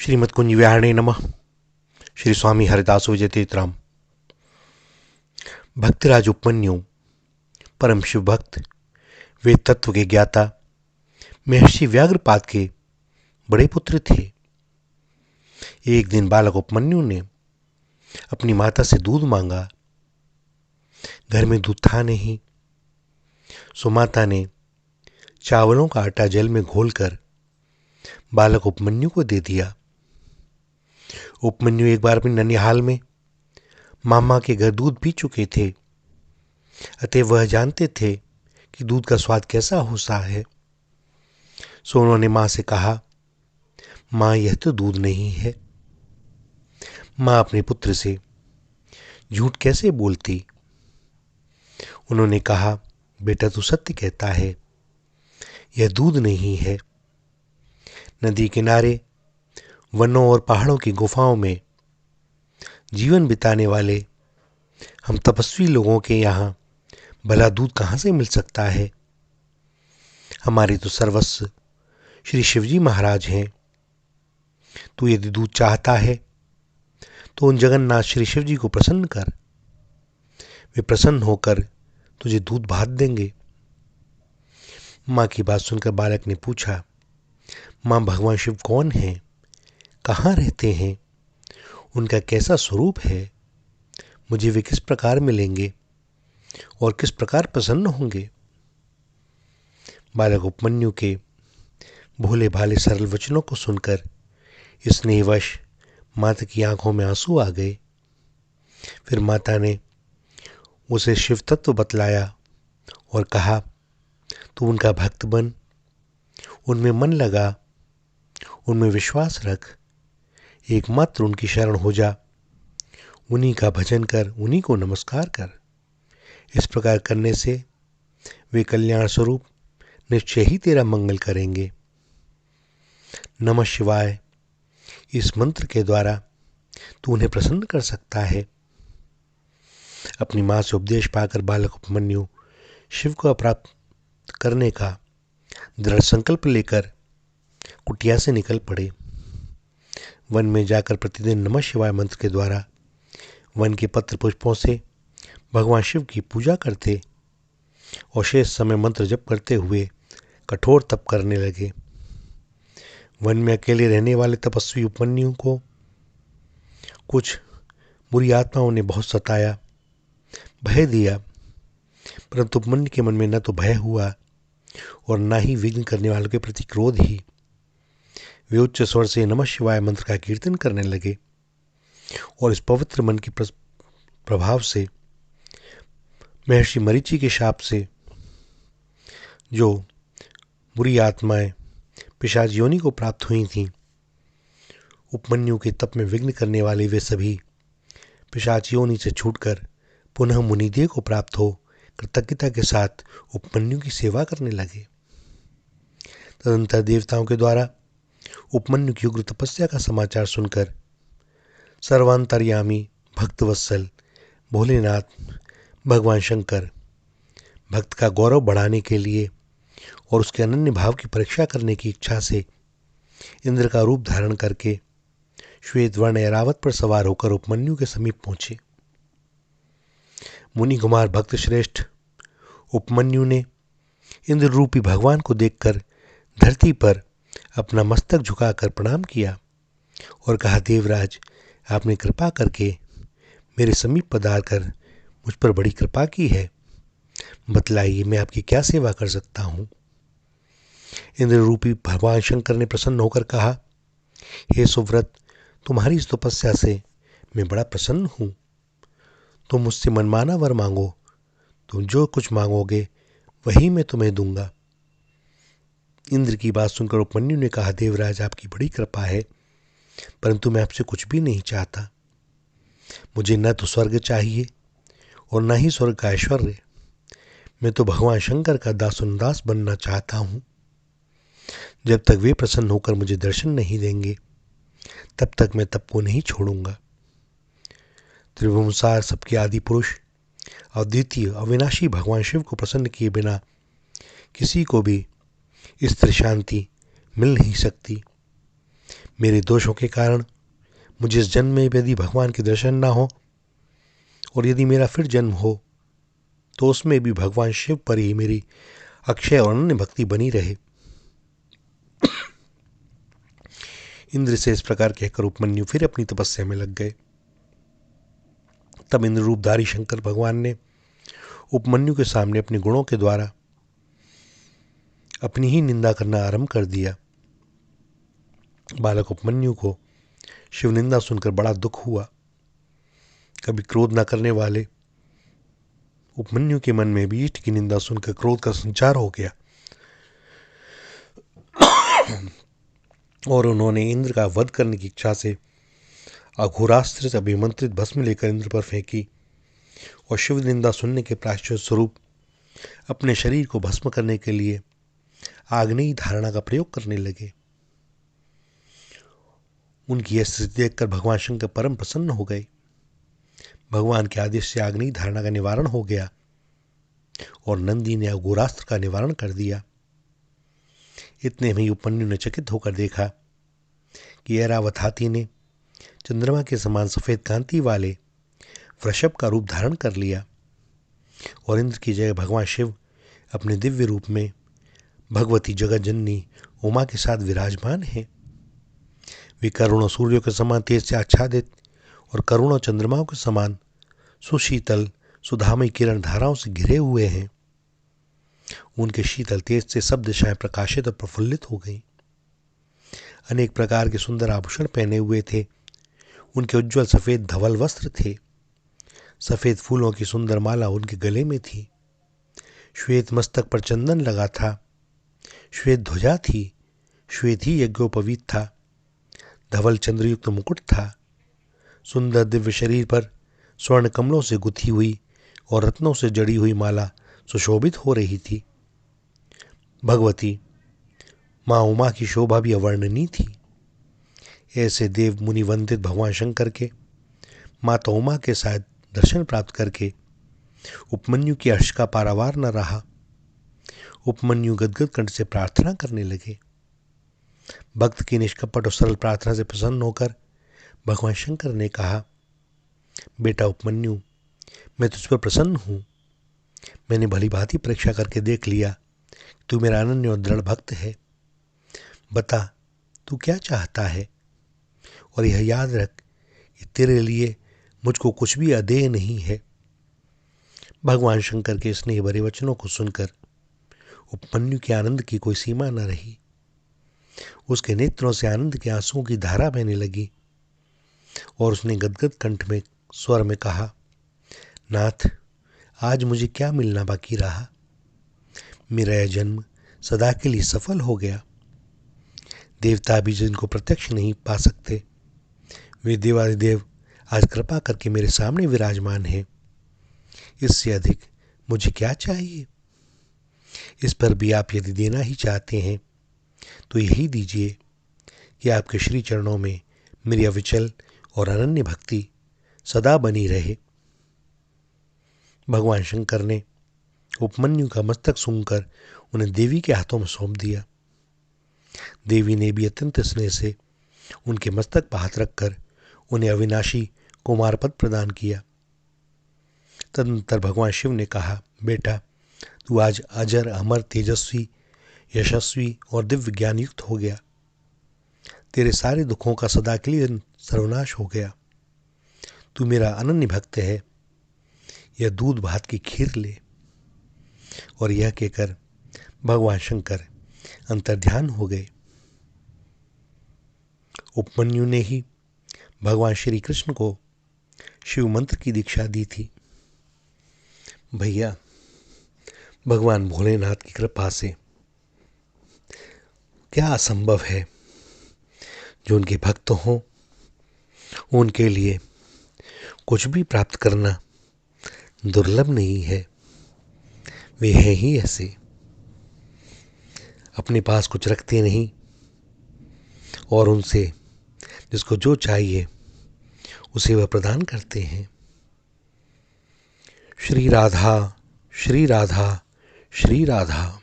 श्रीमद् कुंज विहारिणे नमः। श्री स्वामी हरिदास विजय तीर्थराम। भक्तिराज उपमन्यु परम शिव भक्त, वे तत्व के ज्ञाता महर्षि व्याघ्रपाद के बड़े पुत्र थे। एक दिन बालक उपमन्यु ने अपनी माता से दूध मांगा। घर में दूध था नहीं, सो माता ने चावलों का आटा जल में घोलकर बालक उपमन्यु को दे दिया। उपमन्यु एक बार अपनी ननिहाल में मामा के घर दूध पी चुके थे, अतः वह जानते थे कि दूध का स्वाद कैसा होता है। सो उन्होंने माँ से कहा, माँ यह तो दूध नहीं है। माँ अपने पुत्र से झूठ कैसे बोलती। उन्होंने कहा, बेटा तू सत्य कहता है, यह दूध नहीं है। नदी किनारे वनों और पहाड़ों की गुफाओं में जीवन बिताने वाले हम तपस्वी लोगों के यहाँ भला दूध कहाँ से मिल सकता है। हमारे तो सर्वस्व श्री शिवजी महाराज हैं। तू यदि दूध चाहता है तो उन जगन्नाथ श्री शिवजी को प्रसन्न कर, वे प्रसन्न होकर तुझे दूध भात देंगे। माँ की बात सुनकर बालक ने पूछा, माँ भगवान शिव कौन हैं, कहाँ रहते हैं, उनका कैसा स्वरूप है, मुझे वे किस प्रकार मिलेंगे और किस प्रकार प्रसन्न होंगे। बालक उपमन्यु के भोले भाले सरल वचनों को सुनकर स्नेहवश माता की आंखों में आंसू आ गए। फिर माता ने उसे शिव तत्व बतलाया और कहा, तू उनका भक्त बन, उनमें मन लगा, उनमें विश्वास रख, एकमात्र उनकी शरण हो जा, उन्हीं का भजन कर, उन्हीं को नमस्कार कर। इस प्रकार करने से वे कल्याण स्वरूप निश्चय ही तेरा मंगल करेंगे। नमः शिवाय इस मंत्र के द्वारा तू उन्हें प्रसन्न कर सकता है। अपनी माँ से उपदेश पाकर बालक उपमन्यु शिव को प्राप्त करने का दृढ़ संकल्प लेकर कुटिया से निकल पड़े। वन में जाकर प्रतिदिन नमः शिवाय मंत्र के द्वारा वन के पत्र पुष्पों से भगवान शिव की पूजा करते और शेष समय मंत्र जप करते हुए कठोर तप करने लगे। वन में अकेले रहने वाले तपस्वी उपमन्यु को कुछ बुरी आत्माओं ने बहुत सताया, भय दिया, परंतु उपमन्यु के मन में न तो भय हुआ और न ही विघ्न करने वालों के प्रति क्रोध ही। वे उच्च स्वर से नमः शिवाय मंत्र का कीर्तन करने लगे और इस पवित्र मन के प्रभाव से महर्षि मरीचि के शाप से जो बुरी आत्माएं पिशाच योनि को प्राप्त हुई थीं, उपमन्यु के तप में विघ्न करने वाले वे सभी पिशाच योनि से छूटकर पुनः मुनिदेह को प्राप्त हो कृतज्ञता के साथ उपमन्यु की सेवा करने लगे। तदंतर देवताओं के द्वारा उपमन्यु की उग्र तपस्या का समाचार सुनकर सर्वांतर्यामी भक्तवत्सल भोलेनाथ भगवान शंकर भक्त का गौरव बढ़ाने के लिए और उसके अनन्य भाव की परीक्षा करने की इच्छा से इंद्र का रूप धारण करके श्वेत वर्ण ऐरावत पर सवार होकर उपमन्यु के समीप पहुंचे। मुनि कुमार भक्त श्रेष्ठ उपमन्यु ने इंद्र रूपी भगवान को देखकर धरती पर अपना मस्तक झुकाकर प्रणाम किया और कहा, देवराज आपने कृपा करके मेरे समीप पधार कर मुझ पर बड़ी कृपा की है, बतलाइए मैं आपकी क्या सेवा कर सकता हूँ। इंद्र रूपी भगवान शंकर ने प्रसन्न होकर कहा, हे सुव्रत, तुम्हारी इस तपस्या से मैं बड़ा प्रसन्न हूँ। तुम मुझसे मनमाना वर मांगो, तुम जो कुछ मांगोगे वही मैं तुम्हें दूंगा। इंद्र की बात सुनकर उपमन्यु ने कहा, देवराज आपकी बड़ी कृपा है, परंतु मैं आपसे कुछ भी नहीं चाहता। मुझे न तो स्वर्ग चाहिए और न ही स्वर्ग का ऐश्वर्य। मैं तो भगवान शंकर का दासोदास बनना चाहता हूँ। जब तक वे प्रसन्न होकर मुझे दर्शन नहीं देंगे तब तक मैं तप को नहीं छोड़ूंगा। त्रिभुवनसार सबके आदि पुरुष अद्वितीय अविनाशी भगवान शिव को प्रसन्न किए बिना किसी को भी स्थिर शांति मिल नहीं सकती। मेरे दोषों के कारण मुझे इस जन्म में यदि भगवान के दर्शन ना हो और यदि मेरा फिर जन्म हो तो उसमें भी भगवान शिव पर ही मेरी अक्षय और अनन्य भक्ति बनी रहे। इंद्र से इस प्रकार कहकर उपमन्यु फिर अपनी तपस्या में लग गए। तब इंद्र रूपधारी शंकर भगवान ने उपमन्यु के सामने अपने गुणों के द्वारा अपनी ही निंदा करना आरंभ कर दिया। बालक उपमन्यु को शिव निंदा सुनकर बड़ा दुख हुआ। कभी क्रोध न करने वाले उपमन्यु के मन में भी इष्ट की निंदा सुनकर क्रोध का संचार हो गया और उन्होंने इंद्र का वध करने की इच्छा से अघोरास्त्र से अभिमंत्रित भस्म लेकर इंद्र पर फेंकी और शिव निंदा सुनने के प्रायश्चित स्वरूप अपने शरीर को भस्म करने के लिए आग्नेयी धारणा का प्रयोग करने लगे। उनकी यह स्थिति देखकर भगवान शंकर परम प्रसन्न हो गए। भगवान के आदेश से आग्नेयी धारणा का निवारण हो गया और नंदी ने अघोरास्त्र का निवारण कर दिया। इतने में उपमन्यु ने चकित होकर देखा कि ऐरावत हाथी ने चंद्रमा के समान सफेद कांति वाले वृषभ का रूप धारण कर लिया और इंद्र की जगह भगवान शिव अपने दिव्य रूप में भगवती जगत जननी उमा के साथ विराजमान हैं। वे करोड़ों सूर्यों के समान तेज से आच्छादित और करोड़ों चंद्रमाओं के समान सुशीतल सुधामय किरण धाराओं से घिरे हुए हैं। उनके शीतल तेज से सब दिशाएं प्रकाशित और प्रफुल्लित हो गईं। अनेक प्रकार के सुंदर आभूषण पहने हुए थे। उनके उज्ज्वल सफेद धवल वस्त्र थे। सफेद फूलों की सुंदर माला उनके गले में थी। श्वेत मस्तक पर चंदन लगा था। श्वेत ध्वजा थी। श्वेत ही यज्ञोपवीत था। धवल चंद्रयुक्त मुकुट था। सुंदर दिव्य शरीर पर स्वर्ण कमलों से गुथी हुई और रत्नों से जड़ी हुई माला सुशोभित हो रही थी। भगवती माँ उमा की शोभा भी अवर्णनीय थी। ऐसे देव मुनि वंदित भगवान शंकर के माता उमा के साथ दर्शन प्राप्त करके उपमन्यु की हर्ष का पारावार न रहा। उपमन्यु गदगद कंठ से प्रार्थना करने लगे। भक्त की निष्कपट और सरल प्रार्थना से प्रसन्न होकर भगवान शंकर ने कहा, बेटा उपमन्यु, मैं तुझ पर प्रसन्न हूँ। मैंने भली भांति परीक्षा करके देख लिया, तू मेरा अनन्य और दृढ़ भक्त है। बता, तू क्या चाहता है? और यह याद रख कि तेरे लिए मुझको कुछ भी अदेय नहीं है। भगवान शंकर के स्नेह भरे वचनों को सुनकर उपमन्यु के आनंद की कोई सीमा न रही। उसके नेत्रों से आनंद के आंसुओं की धारा बहने लगी और उसने गदगद कंठ में स्वर में कहा, नाथ, आज मुझे क्या मिलना बाकी रहा? मेरा यह जन्म सदा के लिए सफल हो गया। देवता भी जिनको प्रत्यक्ष नहीं पा सकते, वे देवादिदेव आज कृपा करके मेरे सामने विराजमान हैं। इससे अधिक मुझे क्या चाहिए? इस पर भी आप यदि देना ही चाहते हैं तो यही दीजिए कि आपके श्री चरणों में मेरी अविचल और अनन्य भक्ति सदा बनी रहे। भगवान शंकर ने उपमन्यु का मस्तक सूंघकर उन्हें देवी के हाथों में सौंप दिया। देवी ने भी अत्यंत स्नेह से उनके मस्तक पर हाथ रखकर उन्हें अविनाशी कुमार पद प्रदान किया। तदनंतर भगवान शिव ने कहा, बेटा, तू आज अजर, अमर, तेजस्वी, यशस्वी और दिव्य ज्ञान युक्त हो गया। तेरे सारे दुखों का सदा के लिए सर्वनाश हो गया। तू मेरा अनन्य भक्त है। यह दूध भात की खीर ले। और यह कहकर भगवान शंकर अंतर्ध्यान हो गए। उपमन्यु ने ही भगवान श्री कृष्ण को शिव मंत्र की दीक्षा दी थी। भैया, भगवान भोलेनाथ की कृपा से क्या असंभव है? जो उनके भक्त हों उनके लिए कुछ भी प्राप्त करना दुर्लभ नहीं है। वे हैं ही ऐसे, अपने पास कुछ रखते नहीं और उनसे जिसको जो चाहिए उसे वह प्रदान करते हैं। श्री राधा, श्री राधा, श्री राधा।